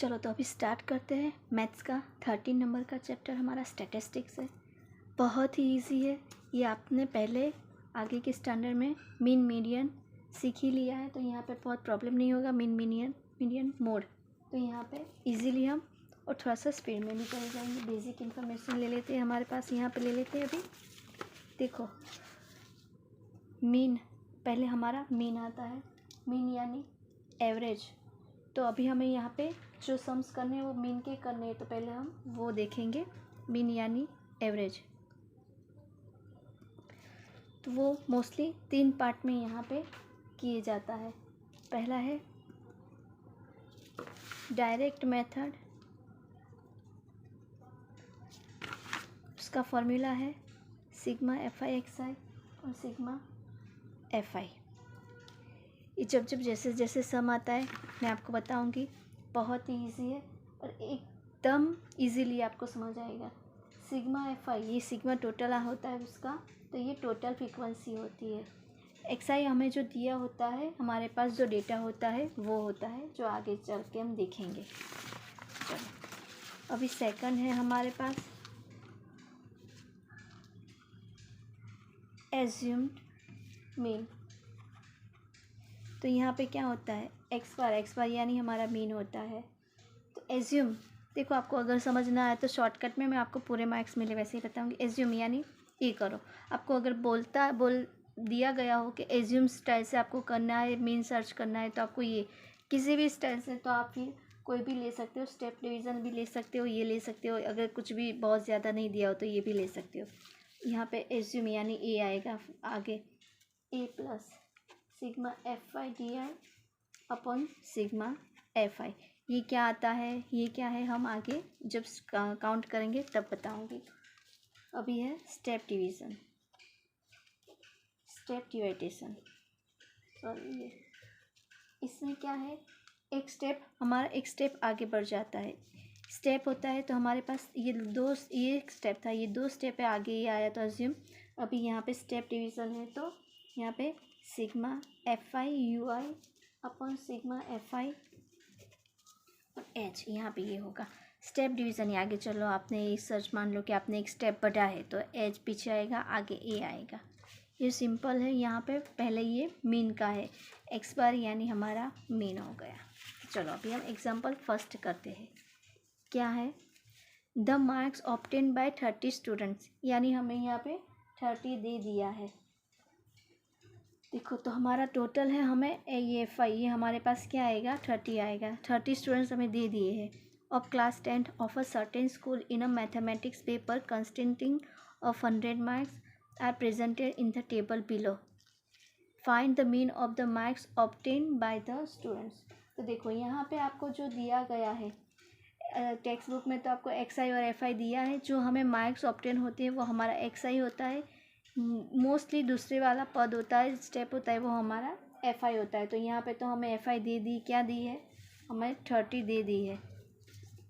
चलो तो अभी स्टार्ट करते हैं। मैथ्स का 13 नंबर का चैप्टर हमारा स्टैटिस्टिक्स है। बहुत ही इजी है। ये आपने पहले आगे के स्टैंडर्ड में मीन मीडियन सीख ही लिया है, तो यहाँ पे बहुत प्रॉब्लम नहीं होगा। मीडियन मोड तो यहाँ पे इजीली हम और थोड़ा सा स्पीड में भी चले जाएंगे। बेसिक इन्फॉर्मेशन ले लेते हैं, हमारे पास यहाँ पे ले लेते हैं। अभी देखो मीन, पहले हमारा मीन आता है। मीन यानी एवरेज। तो अभी हमें यहाँ पे जो सम्स करने हैं वो मीन के करने हैं, तो पहले हम वो देखेंगे। मीन यानी एवरेज, तो वो मोस्टली 3 पार्ट में यहाँ पे किए जाता है। पहला है डायरेक्ट मेथड, उसका फॉर्मूला है सिग्मा FI/XI और सिग्मा FI। ये जब जैसे जैसे सम आता है मैं आपको बताऊंगी। बहुत ही ईजी है और एकदम इजीली आपको समझ आएगा। सिग्मा FI, ये सिग्मा टोटल होता है उसका, तो ये टोटल फ्रीक्वेंसी होती है। XI हमें जो दिया होता है, हमारे पास जो डेटा होता है वो होता है जो आगे चल के हम देखेंगे। चलो अभी सेकंड है हमारे पास एज्यूम्ड मीन। तो यहाँ पे क्या होता है एक्स बार यानी हमारा मीन होता है। तो एज्यूम, देखो आपको अगर समझ ना आए तो शॉर्टकट में मैं आपको पूरे मार्क्स मिले वैसे ही बताऊँगी। एज्यूम यानी ये करो। आपको अगर बोल दिया गया हो कि एज्यूम स्टाइल से आपको करना है, मीन सर्च करना है, तो आपको ये किसी भी स्टाइल से, तो आप फिर कोई भी ले सकते हो। स्टेप डिवीज़न भी ले सकते हो, ये ले सकते हो। अगर कुछ भी बहुत ज़्यादा नहीं दिया हो तो ये भी ले सकते हो। यहाँ पे एज्यूम यानी ए आएगा आगे, A plus sigma FI/DI upon sigma FI। ये क्या आता है, ये क्या है, हम आगे जब काउंट करेंगे तब बताऊंगी। अभी है स्टेप डिवीज़न, स्टेप डिवाइडेशन। सॉरी, ये इसमें क्या है, एक स्टेप आगे बढ़ जाता है। स्टेप होता है तो हमारे पास ये एक स्टेप था, ये 2 स्टेप है आगे ये आया, तो अज्यूम अभी यहाँ पे स्टेप डिवीज़न है, तो यहाँ पे sigma FI/UI upon sigma FI और H, यहाँ पे ये होगा स्टेप डिवीज़न। आगे चलो, आपने ये सर्च मान लो कि आपने एक स्टेप बढ़ा है तो H पीछे आएगा, आगे A आएगा। ये सिंपल है। यहाँ पे पहले ये मीन का है, एक्स बार यानी हमारा मीन हो गया। चलो अभी हम एग्जांपल फर्स्ट करते हैं। क्या है, the marks obtain bye 30 students, यानी हमें यहाँ पे 30 दे दिया है। देखो तो हमारा टोटल है, हमें ये FI, ये हमारे पास क्या आएगा 30 आएगा। 30 स्टूडेंट्स हमें दे दिए हैं। Of class 10 of a certain school in a mathematics paper consisting of 100 marks are presented in the table below. Find the mean of the marks obtain by the students. तो देखो यहाँ पे आपको जो दिया गया है टेक्स्ट बुक में, तो आपको XI और FI दिया है। जो हमें मार्क्स ऑब्टेन होते हैं वो हमारा XI होता है। मोस्टली दूसरे वाला पद होता है, स्टेप होता है, वो हमारा FI होता है। तो यहाँ पे तो हमें FI दे दी, क्या दी है, हमें 30 दे दी है,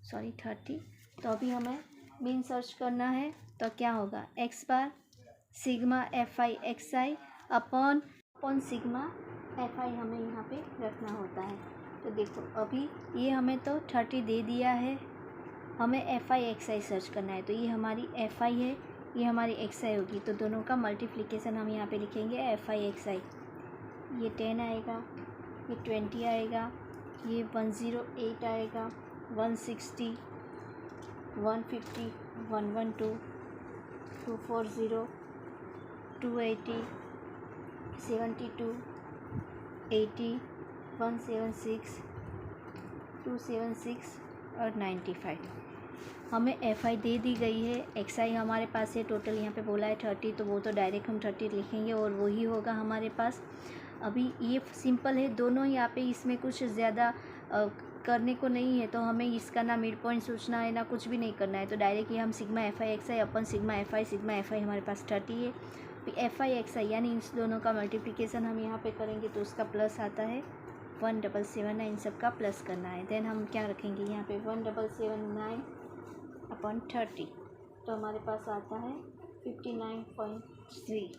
सॉरी 30। तो अभी हमें मीन सर्च करना है, तो क्या होगा x bar sigma FI/XI upon sigma FI हमें यहाँ पे रखना होता है। तो देखो अभी ये हमें तो 30 दे दिया है, हमें FI/XI सर्च करना है। तो ये हमारी FI है, ये हमारी XI होगी, तो दोनों का मल्टीप्लिकेशन हम यहाँ पे लिखेंगे FI/XI। ये 10 आएगा, ये 20 आएगा, ये 108 आएगा, 160, 150, 112, 240, 280, 72, 80, 176, 276 और 95। हमें FI दे दी गई है, XI हमारे पास है टोटल, यहाँ पे बोला है 30, तो वो तो डायरेक्ट हम 30 लिखेंगे और वही होगा हमारे पास। अभी ये सिंपल है दोनों, यहाँ पे इसमें कुछ ज़्यादा करने को नहीं है, तो हमें इसका ना मिड पॉइंट सोचना है ना कुछ भी नहीं करना है। तो डायरेक्ट ये हम सिग्मा FI/XI अपन सिग्मा FI हमारे पास 30 है। FI/XI यानी इस दोनों का मल्टीप्लिकेशन हम यहाँ पे करेंगे तो उसका प्लस आता है 1779, इन सब का प्लस करना है। देन हम क्या रखेंगे यहाँ पे 1779 अपॉन 30, तो हमारे पास आता है 59.3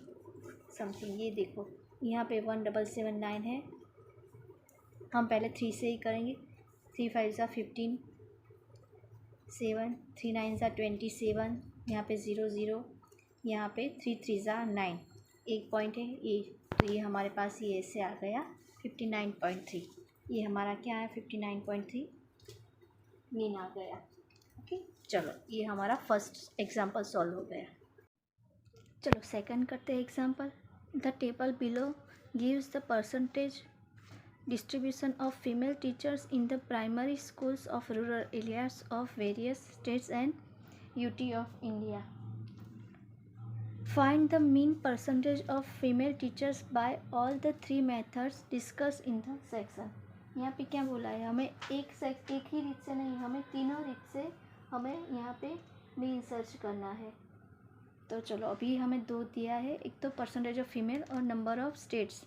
समथिंग। ये देखो यहाँ पे 1779 है, हम पहले 3 से ही करेंगे। 3 5 ज़ा 15, 7, 3 9 ज़ा 27, यहाँ पे 0 0, यहाँ पे 3 3 ज़ा 9, एक पॉइंट है ये, तो ये हमारे पास ये ऐसे आ गया 59.3। ये हमारा क्या है 59.3 मीन आ गया। ओके, चलो ये हमारा फर्स्ट एग्जांपल सॉल्व हो गया। चलो सेकंड करते हैं example. The table below gives the percentage distribution of female teachers in the primary schools of rural areas of various states and UT of India. Find the mean percentage of female teachers by all the three methods discussed in the section. यहाँ पे क्या बोला है, हमें एक ही रीत से नहीं, हमें तीनों रीत से हमें यहाँ पे मीन सर्च करना है। तो चलो अभी हमें दो दिया है, एक तो परसेंटेज ऑफ फीमेल और नंबर ऑफ स्टेट्स।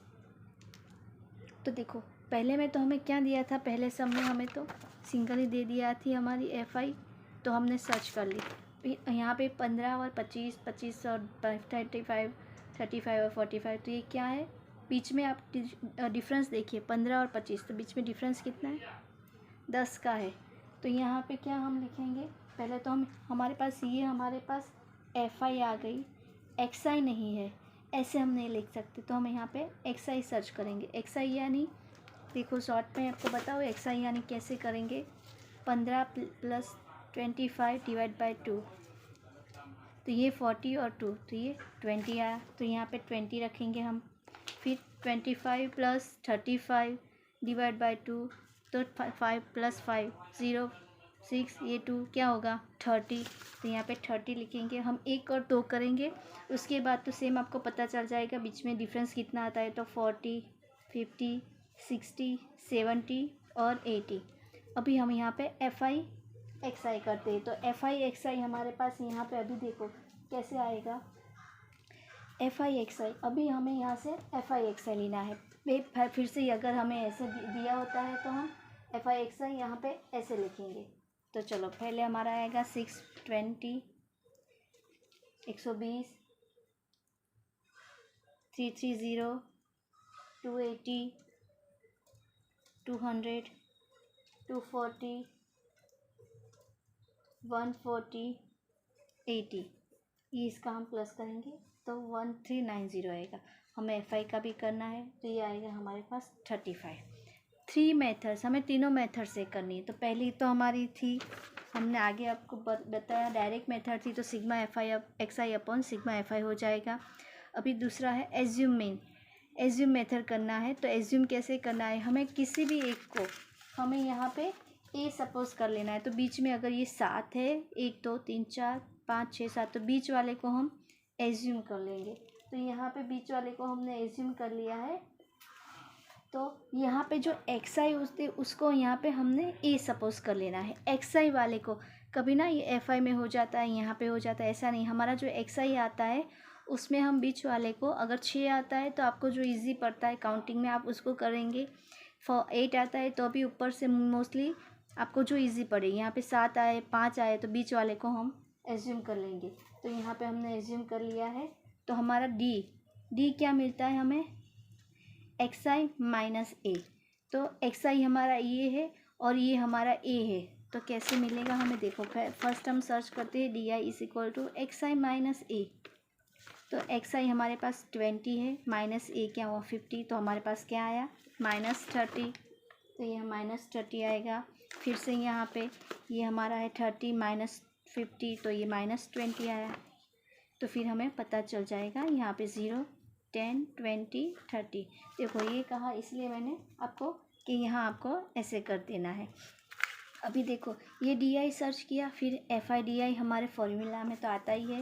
तो देखो पहले में तो हमें क्या दिया था, पहले सब में हमें तो सिंगल ही दे दिया थी हमारी FI, तो हमने सर्च कर ली। यहाँ पे 15 और 25, 25 और 35, 35 और 45, तो ये क्या है बीच में आप डिफरेंस देखिए 15 और 25, तो बीच में डिफरेंस कितना है 10 का है। तो यहाँ पे क्या हम लिखेंगे, पहले तो हमारे पास ये हमारे पास FI आ गई, XI नहीं है, ऐसे हम नहीं लिख सकते, तो हम यहाँ पे XI सर्च करेंगे। XI यानी देखो शॉर्ट में आपको बताओ XI यानी कैसे करेंगे, 15 + 25 डिवाइड बाई 2, तो ये 40 और 2, तो ये 20 आया, तो यहाँ पे 20 रखेंगे हम। फिर 25 + 35 डिवाइड बाई 2, तो 5 + 5 0 6, ये 2 क्या होगा 30, तो यहाँ पे 30 लिखेंगे हम। एक और दो करेंगे उसके बाद तो सेम आपको पता चल जाएगा बीच में डिफरेंस कितना आता है, तो 40, 50, 60, 70 और 80। अभी हम यहाँ पे FI XI करते हैं, तो FI XI हमारे पास यहाँ पे अभी देखो कैसे आएगा FI XI। अभी हमें यहाँ से FI XI लेना है। फिर से अगर हमें ऐसे दिया होता है तो हम FI XI यहाँ पे ऐसे लिखेंगे। तो चलो पहले हमारा आएगा 620, 120, 330, 280, 200, 240, 140, 80। ये इसका हम प्लस करेंगे तो 1390 आएगा। हमें FI का भी करना है, तो ये आएगा हमारे पास 35। 3 मेथड्स, हमें तीनों मेथड से करनी है। तो पहली तो हमारी थी, हमने आगे आपको बताया डायरेक्ट मेथड थी, तो sigma FI XI upon sigma FI हो जाएगा। अभी दूसरा है एज्यूम मीन, एज्यूम मेथड करना है। तो एज्यूम कैसे करना है, हमें किसी भी एक को हमें यहाँ पे A सपोज कर लेना है। तो बीच में अगर ये 7 है, 1 2 3 4 5 6 7, तो बीच वाले को हम एज्यूम कर लेंगे। तो यहाँ पे बीच वाले को हमने एज्यूम कर लिया है। तो यहाँ पे जो XI उसको यहाँ पे हमने A सपोज कर लेना है। XI वाले को कभी ना ये FI में हो जाता है, यहाँ पे हो जाता है, ऐसा नहीं। हमारा जो XI आता है उसमें हम बीच वाले को, अगर 6 आता है तो आपको जो इजी पड़ता है काउंटिंग में आप उसको करेंगे। 8 आता है तो अभी ऊपर से मोस्टली आपको जो इजी पड़े, यहाँ पे 7 आए 5 आए तो बीच वाले को हम एज्यूम कर लेंगे। तो यहाँ पे हमने एज्यूम कर लिया है। तो हमारा D क्या मिलता है हमें, XI माइनस A। तो XI हमारा ये है और ये हमारा A है, तो कैसे मिलेगा हमें, देखो फर्स्ट हम सर्च करते हैं DI = XI माइनस A। तो XI हमारे पास 20 है, माइनस A क्या हुआ 50, तो हमारे पास क्या आया -30, तो ये -30 आएगा। फिर से यहाँ पे ये हमारा है 30 माइनस 50, तो ये -20 आया। तो फिर हमें पता चल जाएगा यहाँ पे 0 10 20 30। देखो ये कहा इसलिए मैंने आपको कि यहाँ आपको ऐसे कर देना है। अभी देखो ये DI सर्च किया, फिर FI DI हमारे फॉर्मूला में तो आता ही है।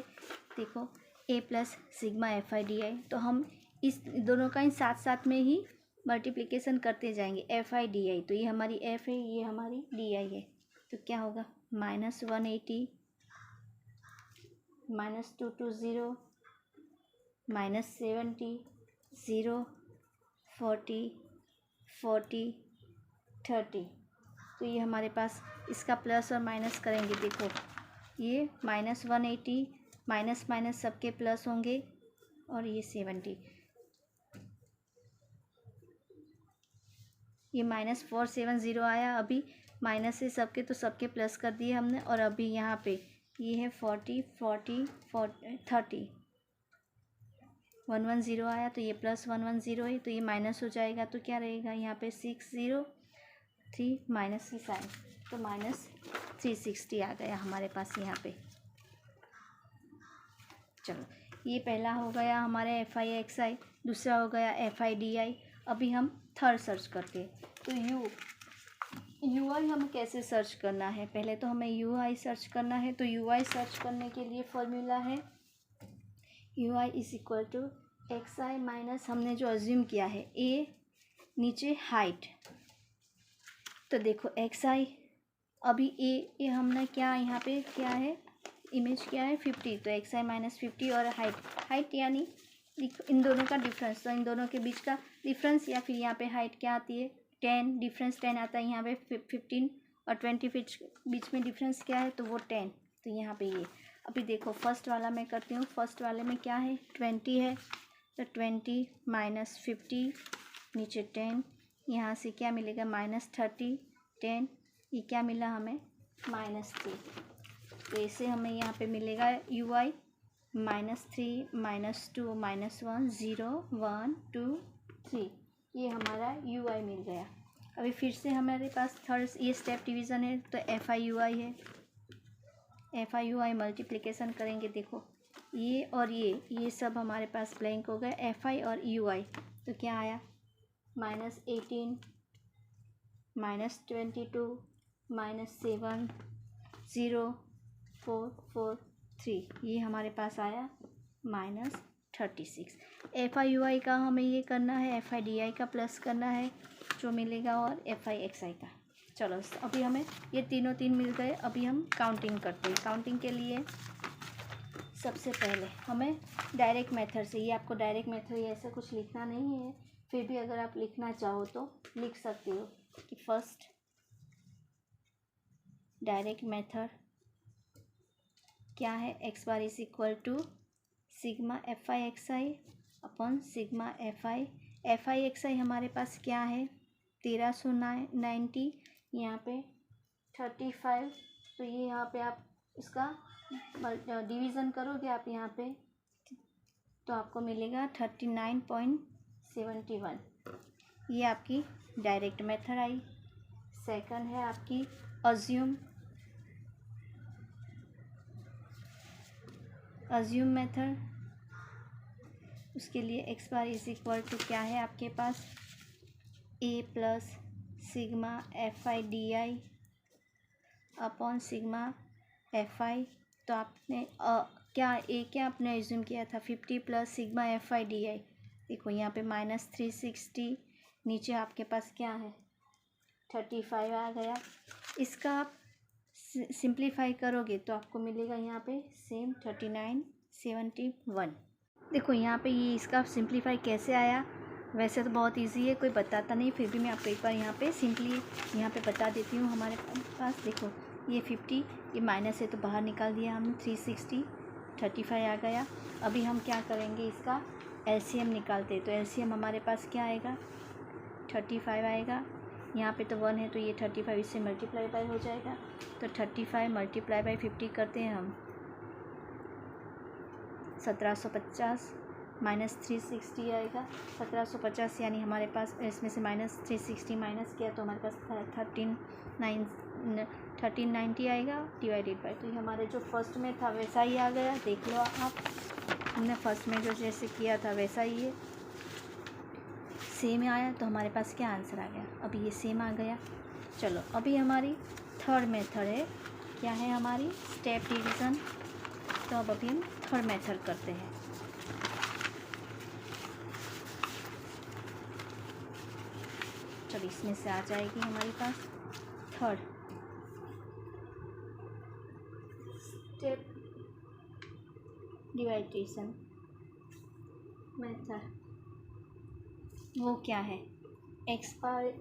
देखो A + सिग्मा FI DI, तो हम इस दोनों का ही साथ साथ में ही मल्टीप्लिकेशन करते जाएंगे। FI DI, तो ये हमारी F है, ये हमारी DI है, तो क्या होगा -180, -220, -70, 0 40 40 30। तो ये हमारे पास इसका प्लस और माइनस करेंगे। देखो ये -180, माइनस माइनस सबके प्लस होंगे, और ये 70, ये -470 आया। अभी माइनस है सबके, तो सबके प्लस कर दिए हमने। और अभी यहाँ पे ये है 40 40 30 110 आया, तो ये प्लस 110 है, तो ये माइनस हो जाएगा। तो क्या रहेगा यहाँ पे 603 माइनस की साइन, तो -360 आ गया हमारे पास यहाँ पे। चलो ये पहला हो गया हमारे FI/XI, दूसरा हो गया FI/DI। अभी हम थर्ड सर्च करते, तो UI हमें कैसे सर्च करना है, पहले तो हमें UI सर्च करना है। तो UI सर्च करने के लिए फॉर्मूला है UI = XI माइनस, हमने जो अज्यूम किया है A, नीचे हाइट। तो देखो XI, अभी ए हमने क्या यहाँ पे क्या है, इमेज क्या है 50, तो XI - 50 और हाइट यानी इन दोनों का डिफरेंस, तो इन दोनों के बीच का डिफरेंस, या फिर यहाँ पे हाइट क्या आती है 10, डिफरेंस 10 आता है। यहाँ पे 15 और 20 बीच में डिफरेंस क्या है, तो वो 10, तो यहाँ पे ये। अभी देखो फर्स्ट वाला मैं करती हूँ, फर्स्ट वाले में क्या है 20 है, तो 20 - 50 नीचे 10, यहाँ से क्या मिलेगा -30 10, ये क्या मिला हमें -3, तो इसे हमें यहाँ पे मिलेगा UI -3 -2 -1 0 1 2 3, ये हमारा UI मिल गया। अभी फिर से हमारे पास थर्ड ये स्टेप डिवीज़न है, तो FI/UI है। FI/UI मल्टीप्लिकेशन करेंगे, देखो ये और ये सब हमारे पास ब्लैंक हो गए, FI और UI, तो क्या आया -18 -22 -7 0 4 4 3, ये हमारे पास आया -36। FI/UI का हमें ये करना है, FI/DI का प्लस करना है जो मिलेगा, और FI/XI का। चलो अभी हमें ये तीनों मिल गए। अभी हम काउंटिंग करते हैं। काउंटिंग के लिए सबसे पहले हमें डायरेक्ट मेथड से, ये आपको डायरेक्ट मेथड ऐसा कुछ लिखना नहीं है, फिर भी अगर आप लिखना चाहो तो लिख सकते हो कि फर्स्ट डायरेक्ट मेथड क्या है, x बार = sigma FI/XI upon sigma FI/XI हमारे पास क्या है 1390, यहाँ पे 35, तो ये यहाँ पे आप इसका डिवीज़न करोगे आप यहाँ पे, तो आपको मिलेगा 39.71, ये आपकी डायरेक्ट मेथड आई। सेकंड है आपकी अज्यूम मेथड, उसके लिए x बार = क्या है आपके पास A plus sigma FI/DI upon sigma FI, तो आपने क्या आपने एज्यूम किया था 50 प्लस सिग्मा FI/DI, देखो यहाँ पे -360, नीचे आपके पास क्या है 35 आ गया। इसका आप सिंप्लीफाई करोगे तो आपको मिलेगा यहाँ पे सेम 3971। देखो यहाँ पे ये इसका सिंप्लीफाई कैसे आया, वैसे तो बहुत इजी है, कोई बताता नहीं, फिर भी मैं आपको एक बार यहाँ पे सिंपली यहाँ पे बता देती हूँ। हमारे पास देखो ये 50, ये माइनस है तो बाहर निकाल दिया हमने, 360 35 आ गया। अभी हम क्या करेंगे, इसका LCM निकालते, तो LCM हमारे पास क्या आएगा 35 आएगा, यहाँ पे तो 1 है तो ये 35 इससे मल्टीप्लाई बाय हो जाएगा, तो 35 मल्टीप्लाई बाय 50 करते हैं हम 1750 -360 आएगा, 1750 यानी हमारे पास इसमें से -360 माइनस किया तो हमारे पास 1390 आएगा डिवाइडेड बाय, तो ये हमारे जो फर्स्ट में था वैसा ही आ गया, देख लो आप, हमने फर्स्ट में जो जैसे किया था वैसा ही है, सेम आया, तो हमारे पास क्या आंसर आ गया, अभी ये सेम आ गया। चलो अभी हमारी थर्ड मेथड है, क्या है हमारी स्टेप डिवीज़न, तो अब अभी हम थर्ड मेथड करते हैं। चलो इसमें से आ जाएगी हमारे पास थर्ड स्टेप डिवाइडेशन मेथड, वो क्या है x बार =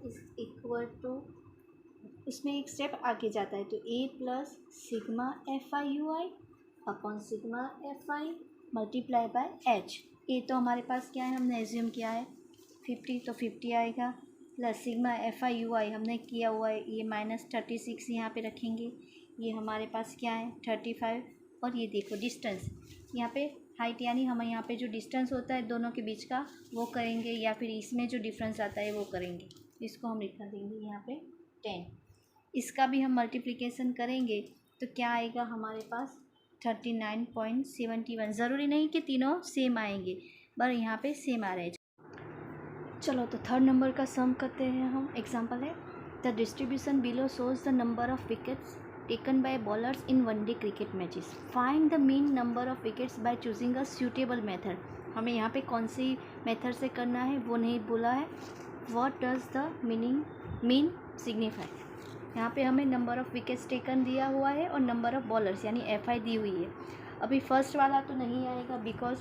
उसमें एक स्टेप आगे जाता है, तो A plus sigma FI/UI upon sigma FI multiply by H। ए तो हमारे पास क्या है, हमने एज्यूम किया है 50, तो 50 आएगा, plus sigma F I U I हमने किया हुआ है, ये -36 यहाँ पे रखेंगे। ये हमारे पास क्या है 35, और ये देखो डिस्टेंस यहाँ पे हाइट, यानी हम यहाँ पे जो डिस्टेंस होता है दोनों के बीच का वो करेंगे, या फिर इसमें जो डिफरेंस आता है वो करेंगे। इसको हम लिखा देंगे यहाँ पे 10। इसका भी हम मल्टीप्लिकेशन करेंगे तो क्या आएगा हमारे पास 39.71। ज़रूरी नहीं कि तीनों सेम आएंगे, पर यहाँ पे सेम आ रहे हैं। चलो तो थर्ड नंबर का सम करते हैं हम। एग्जांपल है the distribution below shows the number of wickets taken bye bowlers in one day cricket matches. Find the mean number of wickets by choosing a suitable method. हमें यहाँ पे कौन सी मेथड से करना है वो नहीं बोला है। What does the mean signify. यहाँ पे हमें नंबर ऑफ विकेट्स टेकन दिया हुआ है और नंबर ऑफ बॉलर्स यानी FI दी हुई है। अभी फर्स्ट वाला तो नहीं आएगा, बिकॉज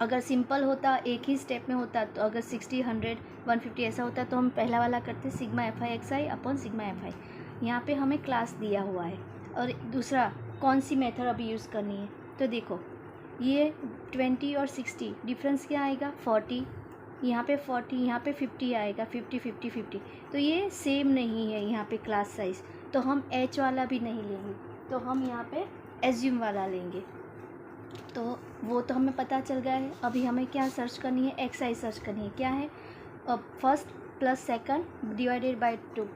अगर सिंपल होता एक ही स्टेप में होता, तो अगर 60, 100, 150 ऐसा होता तो हम पहला वाला करते sigma FI XI upon sigma FI। यहाँ पे हमें क्लास दिया हुआ है। और दूसरा कौन सी मेथड अभी यूज़ करनी है, तो देखो ये 20 और 60 डिफरेंस क्या आएगा 40, यहाँ पे 40, यहाँ पे 50 आएगा, 50 50 50। तो ये सेम नहीं है यहाँ पे क्लास साइज़, तो हम H वाला भी नहीं लेंगे, तो हम यहाँ पे एज्यूम वाला लेंगे। तो वो तो हमें पता चल गया है। अभी हमें क्या सर्च करनी है, XI सर्च करनी है। क्या है first plus second divided by 2,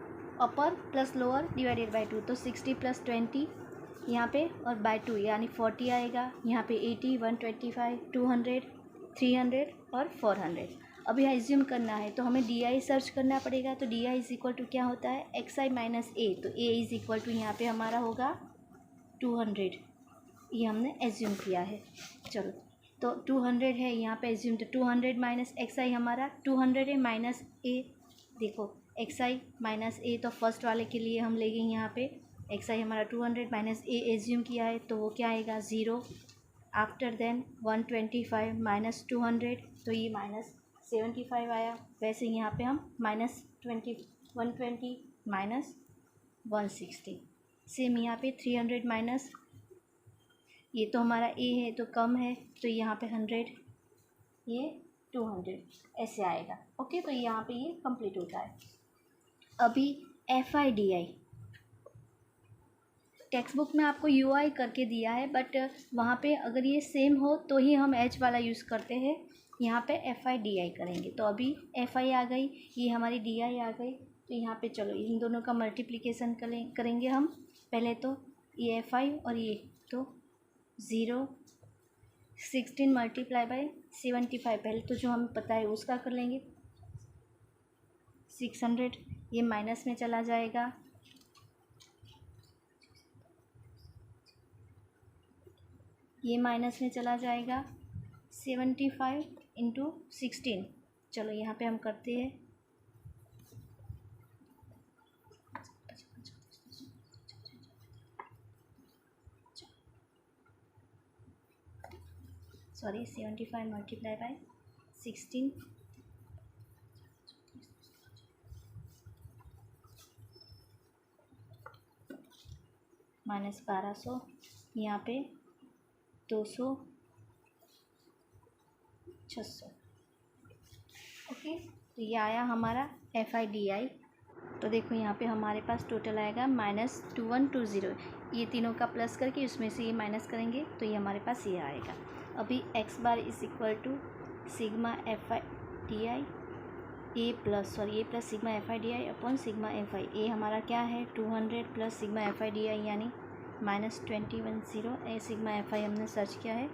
upper plus lower divided by 2, तो 60 प्लस 20 यहाँ पे और बाय 2 यानी 40 आएगा। यहाँ पे 80, 125, 200, 300 और 400। अभी एज्यूम करना है तो हमें DI सर्च करना पड़ेगा। तो DI इज इक्वल टू क्या होता है XI माइनस A, तो A इज इक्वल टू यहाँ पे हमारा होगा 200। ये हमने एज्यूम किया है। चलो तो 200 है यहाँ पे एज्यूम, तो 200 माइनस XI हमारा 200 है माइनस A। देखो XI माइनस A, तो फर्स्ट वाले के लिए हम लेंगे यहाँ पे XI हमारा 200 माइनस A एज्यूम किया है, तो वो क्या आएगा 0। आफ्टर देन 125 माइनस 200, तो ये -75 आया। वैसे यहाँ पे हम -120 माइनस 160। सेम यहाँ पे 300 माइनस, ये तो हमारा A है तो कम है, तो यहाँ पे 100, ये 200 ऐसे आएगा। ओके, तो यहाँ पे ये कंप्लीट होता है। अभी FI DI टेक्स्ट बुक में आपको UI करके दिया है, बट वहाँ पे अगर ये सेम हो तो ही हम H वाला यूज़ करते हैं। यहाँ पे FI DI करेंगे, तो अभी FI आ गई, ये हमारी DI आ गई। तो यहाँ पे चलो इन दोनों का मल्टीप्लिकेशन करेंगे हम। पहले तो ये FI और ये, तो 0, 16 मल्टीप्लाई बाय 75, पहले तो जो हमें पता है उसका कर लेंगे। 600 ये माइनस में चला जाएगा, ये माइनस में चला जाएगा। 75 इंटू 16, चलो यहाँ पे हम करते हैं। सॉरी 75 मल्टीप्लाई बाय 16 माइनस 1200, यहाँ पे 200, 600। ओके, तो ये आया हमारा FI DI। तो देखो यहाँ पे हमारे पास टोटल आएगा -2120। ये तीनों का प्लस करके उसमें से ये माइनस करेंगे तो ये हमारे पास ये आएगा। अभी x bar is equal to sigma FI DI a plus sigma FI DI upon sigma FI। ए हमारा क्या है 200 प्लस सिग्मा FI DI यानी -2110। ए सिग्मा FI हमने सर्च किया है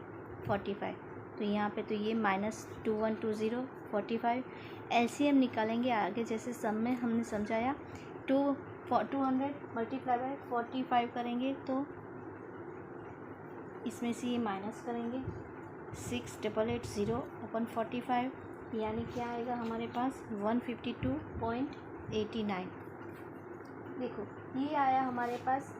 45, तो यहाँ पे तो ये -2120 45। LCM निकालेंगे आगे, जैसे सम में हमने समझाया। 200 मल्टीप्लाई बाय 45 करेंगे तो इसमें से ये माइनस करेंगे 6880 अपॉन 45, यानी क्या आएगा हमारे पास 152.89। देखो ये आया हमारे पास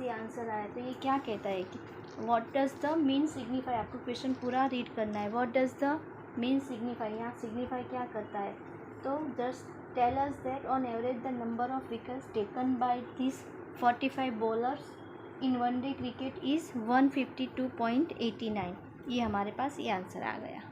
ये आंसर आया। तो ये क्या कहता है कि what does the mean signify. आपको क्वेश्चन पूरा रीड करना है। What does the mean signify, यहाँ सिग्निफाई क्या करता है, तो just tell us that on average the number of wickets taken by this 45 bowlers in one day cricket is 152.89। ये हमारे पास ये आंसर आ गया।